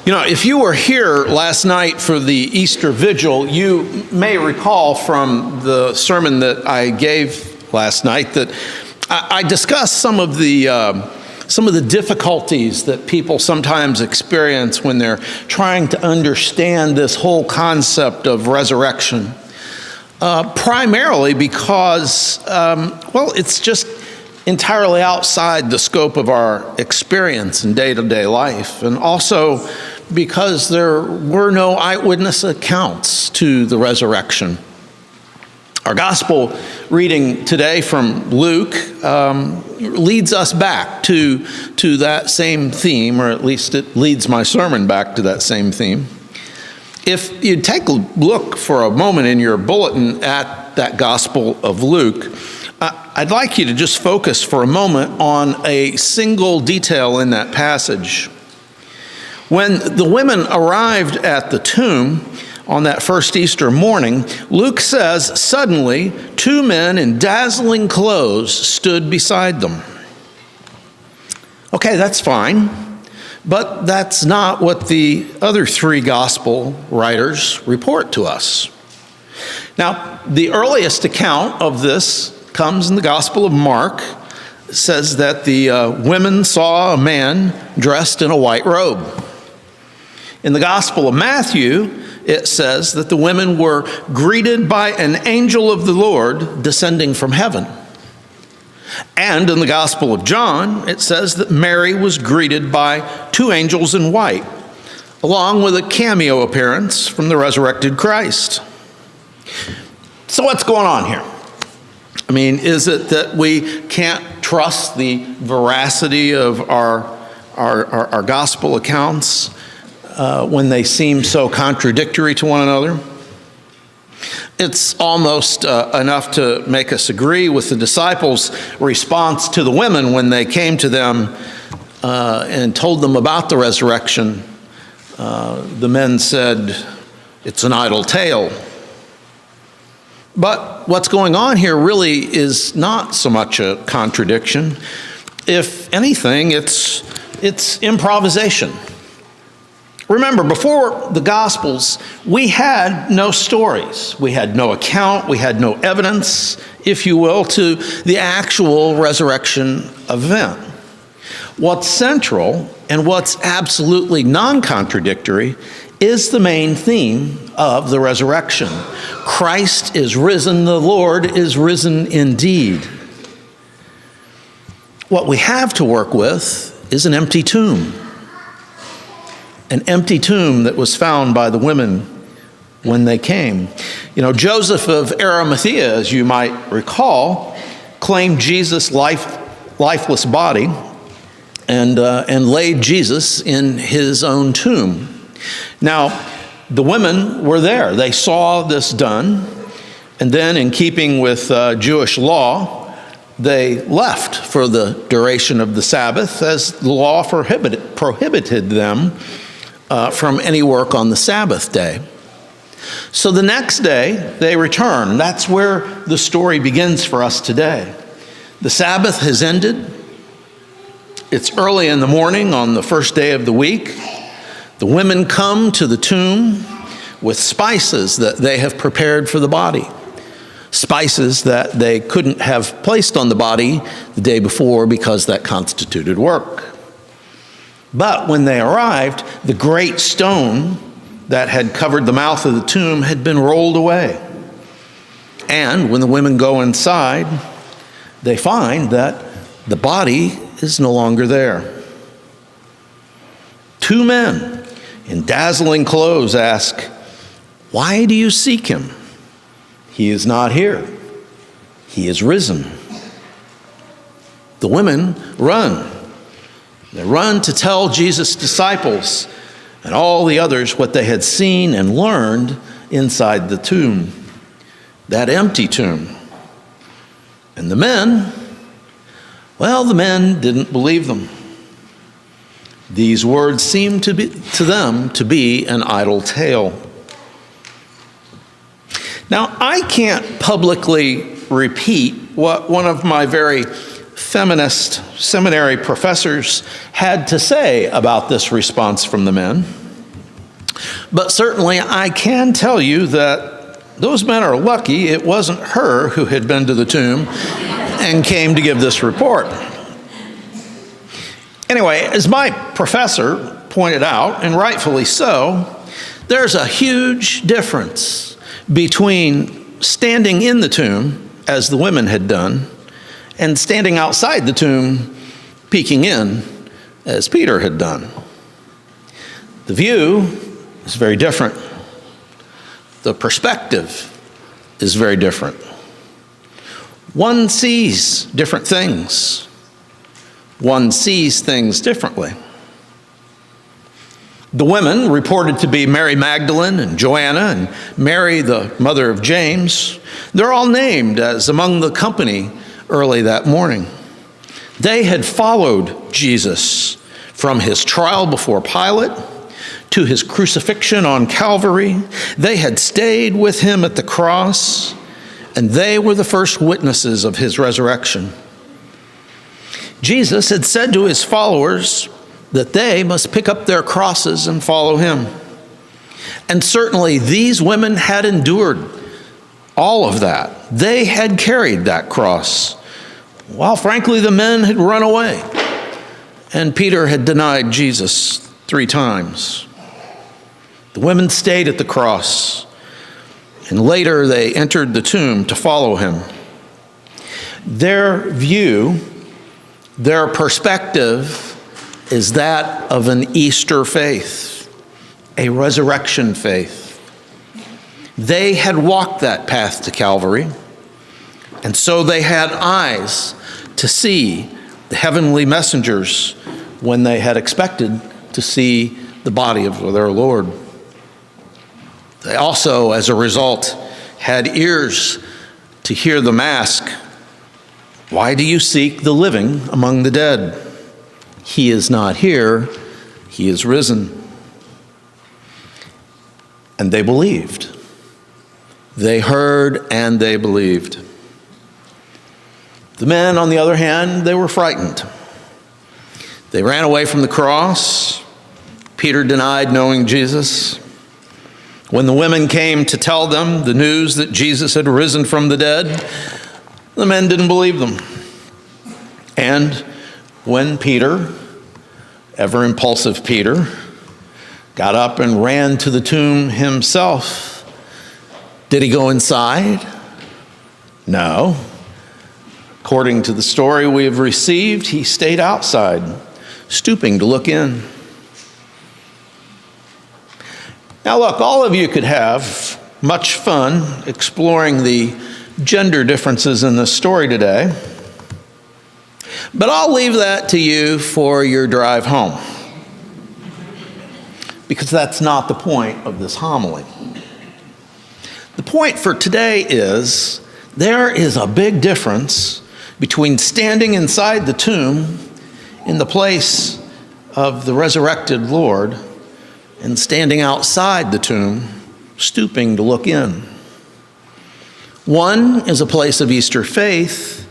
You know, if you were here last night for the Easter Vigil, you may recall from the sermon that I gave last night that I discussed some of the difficulties that people sometimes experience when they're trying to understand this whole concept of resurrection. Primarily because, it's just entirely outside the scope of our experience in day-to-day life, and also because there were no eyewitness accounts to the resurrection. Our gospel reading today from Luke leads us back to that same theme, or at least it leads my sermon back to that same theme. If you take a look for a moment in your bulletin at that Gospel of Luke, I'd like you to just focus for a moment on a single detail in that passage. When the women arrived at the tomb on that first Easter morning, Luke says, suddenly 2 men in dazzling clothes stood beside them. Okay, that's fine. But that's not what the other 3 gospel writers report to us. Now, the earliest account of this comes in the Gospel of Mark. It says that the women saw a man dressed in a white robe. In the Gospel of Matthew, it says that the women were greeted by an angel of the Lord descending from heaven. And in the Gospel of John, it says that Mary was greeted by 2 angels in white, along with a cameo appearance from the resurrected Christ. So what's going on here? I mean, is it that we can't trust the veracity of our gospel accounts when they seem so contradictory to one another? It's almost enough to make us agree with the disciples' response to the women when they came to them and told them about the resurrection. The men said, "It's an idle tale." But what's going on here really is not so much a contradiction. If anything, it's improvisation. Remember, before the Gospels, we had no stories. We had no account. We had no evidence, if you will, to the actual resurrection event. What's central and what's absolutely non-contradictory is the main theme of the resurrection. Christ is risen. The Lord is risen indeed. What we have to work with is an empty tomb. An empty tomb that was found by the women when they came. You know, Joseph of Arimathea, as you might recall, claimed Jesus' lifeless body and laid Jesus in his own tomb. Now, the women were there. They saw this done, and then in keeping with Jewish law, they left for the duration of the Sabbath, as the law prohibited them from any work on the Sabbath day. So the next day, they return. That's where the story begins for us today. The Sabbath has ended. It's early in the morning on the first day of the week. The women come to the tomb with spices that they have prepared for the body. Spices that they couldn't have placed on the body the day before because that constituted work. But when they arrived, the great stone that had covered the mouth of the tomb had been rolled away. And when the women go inside, they find that the body is no longer there. 2 men in dazzling clothes ask, "Why do you seek him? He is not here. He is risen." The women run. They run to tell Jesus' disciples and all the others what they had seen and learned inside the tomb, that empty tomb. And the men didn't believe them. These words seemed to them to be an idle tale. Now, I can't publicly repeat what one of my very feminist seminary professors had to say about this response from the men. But certainly I can tell you that those men are lucky it wasn't her who had been to the tomb and came to give this report. Anyway, as my professor pointed out, and rightfully so, there's a huge difference between standing in the tomb, as the women had done, and standing outside the tomb, peeking in, as Peter had done. The view is very different. The perspective is very different. One sees different things. One sees things differently. The women, reported to be Mary Magdalene and Joanna and Mary, the mother of James, they're all named as among the company early that morning. They had followed Jesus from his trial before Pilate to his crucifixion on Calvary. They had stayed with him at the cross, and they were the first witnesses of his resurrection. Jesus had said to his followers that they must pick up their crosses and follow him. And certainly these women had endured all of that. They had carried that cross, while frankly the men had run away, and Peter had denied Jesus 3 times. The women stayed at the cross, and later they entered the tomb to follow him. Their view, their perspective, is that of an Easter faith, a resurrection faith. They had walked that path to Calvary, and so they had eyes to see the heavenly messengers when they had expected to see the body of their Lord. They also, as a result, had ears to hear the ask, "Why do you seek the living among the dead? He is not here, he is risen." And they believed. They heard and they believed. The men, on the other hand, they were frightened. They ran away from the cross. Peter denied knowing Jesus. When the women came to tell them the news that Jesus had risen from the dead, the men didn't believe them. And when Peter, ever impulsive Peter, got up and ran to the tomb himself, did he go inside? No. According to the story we have received, he stayed outside, stooping to look in. Now look, all of you could have much fun exploring the gender differences in this story today, but I'll leave that to you for your drive home, because that's not the point of this homily. The point for today is there is a big difference between standing inside the tomb in the place of the resurrected Lord and standing outside the tomb, stooping to look in. One is a place of Easter faith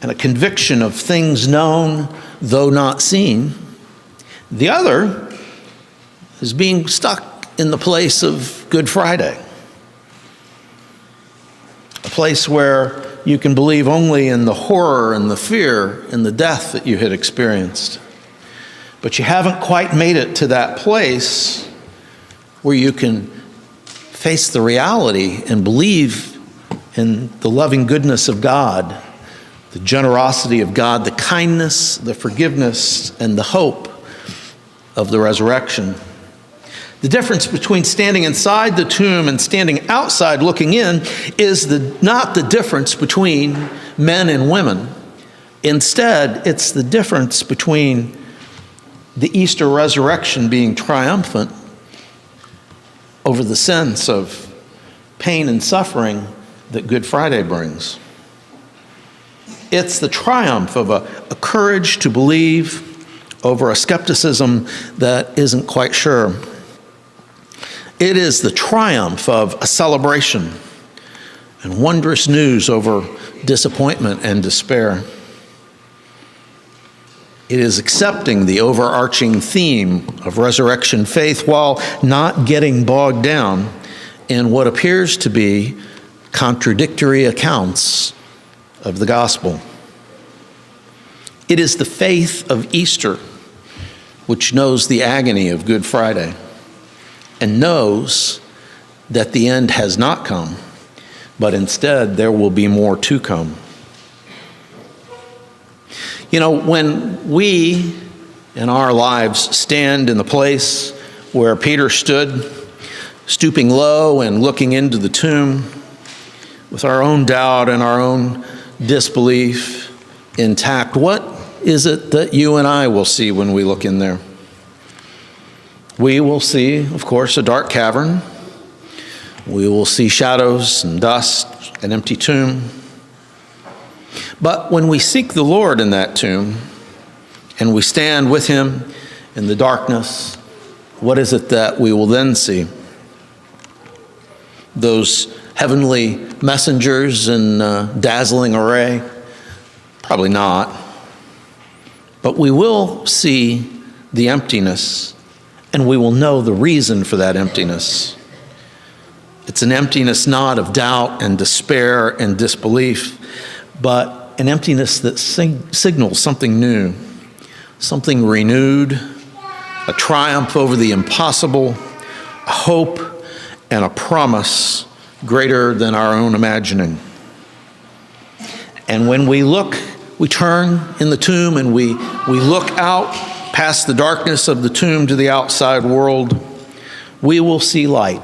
and a conviction of things known, though not seen. The other is being stuck in the place of Good Friday, a place where you can believe only in the horror and the fear and the death that you had experienced. But you haven't quite made it to that place where you can face the reality and believe in the loving goodness of God, the generosity of God, the kindness, the forgiveness, and the hope of the resurrection. The difference between standing inside the tomb and standing outside looking in is not the difference between men and women. Instead, it's the difference between the Easter resurrection being triumphant over the sense of pain and suffering that Good Friday brings. It's the triumph of a courage to believe over a skepticism that isn't quite sure. It is the triumph of a celebration and wondrous news over disappointment and despair. It is accepting the overarching theme of resurrection faith while not getting bogged down in what appears to be contradictory accounts of the gospel. It is the faith of Easter which knows the agony of Good Friday and knows that the end has not come, but instead there will be more to come. You know, when we in our lives stand in the place where Peter stood, stooping low and looking into the tomb with our own doubt and our own disbelief intact, what is it that you and I will see when we look in there? We will see, of course, a dark cavern. We will see shadows and dust, an empty tomb. But when we seek the Lord in that tomb and we stand with him in the darkness, what is it that we will then see? Those heavenly messengers in dazzling array? Probably not. But we will see the emptiness, and we will know the reason for that emptiness. It's an emptiness not of doubt and despair and disbelief, but an emptiness that signals something new, something renewed, a triumph over the impossible, a hope and a promise greater than our own imagining. And when we look, we turn in the tomb and we look out past the darkness of the tomb to the outside world, we will see light.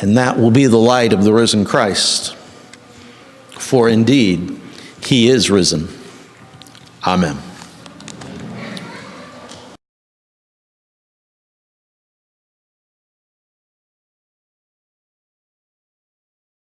And that will be the light of the risen Christ. For indeed, he is risen. Amen.